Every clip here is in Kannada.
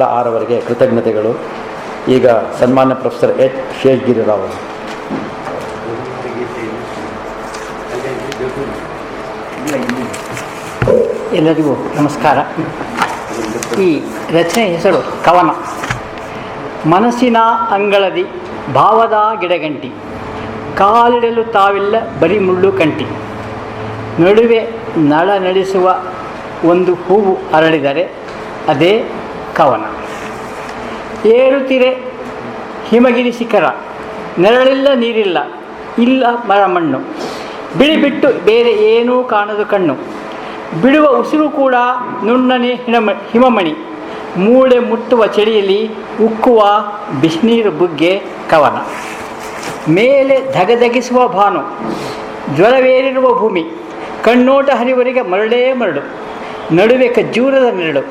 ಆರವರೆಗೆ ಕೃತಜ್ಞತೆಗಳು. ಈಗ ಸನ್ಮಾನ್ಯ ಪ್ರೊಫೆಸರ್ ಎಚ್ ಶೇಷಗಿರಿರಾವ್ ಅವರು. ಎಲ್ಲರಿಗೂ ನಮಸ್ಕಾರ. ಈ ರಚನೆ ಹೆಸರು ಕವನ. ಮನಸ್ಸಿನ ಅಂಗಳದಿ ಭಾವದ ಗಿಡಗಂಟಿ, ಕಾಲಿಡಲು ತಾವಿಲ್ಲ ಬರೀ ಮುಳ್ಳು ಕಂಟಿ, ನಡುವೆ ನಳ ನಡೆಸುವ ಒಂದು ಹೂವು ಅರಳಿದರೆ ಅದೇ ಕವನ. ಏರುತ್ತಿರೆ ಹಿಮಗಿರಿ ಶಿಖರ, ನೆರಳಿಲ್ಲ ನೀರಿಲ್ಲ, ಇಲ್ಲ ಮರ ಮಣ್ಣು, ಬಿಳಿ ಬಿಟ್ಟು ಬೇರೆ ಏನೂ ಕಾಣದು ಕಣ್ಣು, ಬಿಡುವ ಉಸಿರು ಕೂಡ ನುಣ್ಣನೆ ಹಿಮಮಣಿ, ಮೂಳೆ ಮುಟ್ಟುವ ಚಳಿಯಲ್ಲಿ ಉಕ್ಕುವ ಬಿಸಿನೀರು ಬುಗ್ಗೆ ಕವನ. ಮೇಲೆ ಧಗಧಗಿಸುವ ಭಾನು, ಜ್ವರವೇರಿರುವ ಭೂಮಿ, ಕಣ್ಣೋಟ ಹರಿವರಿಗೆ ಮರಳೇ ಮರಳು, ನಡುವೆ ಖಜ್ಜೂರದ ನೆರಳು,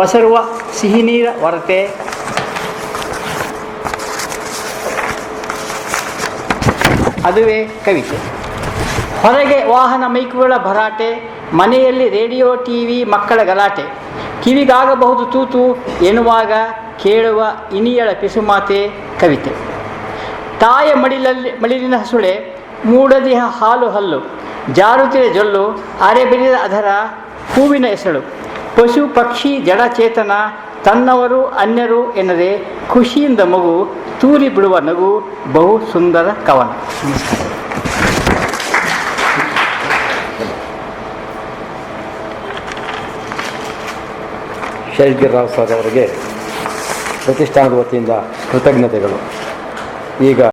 ಒಸರುವ ಸಿಹಿ ನೀರ ಹೊರತೆ ಅದುವೇ ಕವಿತೆ. ಹೊರಗೆ ವಾಹನ ಮೈಕುಗಳ ಭರಾಟೆ, ಮನೆಯಲ್ಲಿ ರೇಡಿಯೋ ಟಿವಿ ಮಕ್ಕಳ ಗಲಾಟೆ, ಕಿವಿಗಾಗಬಹುದು ತೂತು ಎನ್ನುವಾಗ ಕೇಳುವ ಇನಿಯಳ ಪಿಸುಮಾತೆ ಕವಿತೆ. ತಾಯ ಮಡಿಲಿನ ಹಸುಳೆ, ಮೂಡದಿಹ ಹಾಲು ಹಲ್ಲು, ಜಾರುತ್ತಿರ ಜೊಲ್ಲು, ಅರೆ ಬೆಳೆದ ಅದರ ಹೂವಿನ ಎಸಳು, ಪಶು ಪಕ್ಷಿ ಜಡಚೇತನ, ತನ್ನವರು ಅನ್ಯರು ಎನ್ನದೆ ಖುಷಿಯಿಂದ ಮಗು, ತೂರಿ ಬಿಡುವ ನಗು, ಬಹು ಸುಂದರ ಕವನ. ನಮಸ್ಕಾರ. ಶೇಷಗಿರಿರಾವ್ ಸರ್ ಅವರಿಗೆ ಪ್ರತಿಷ್ಠಾನದ ವತಿಯಿಂದ ಕೃತಜ್ಞತೆಗಳು. ಈಗ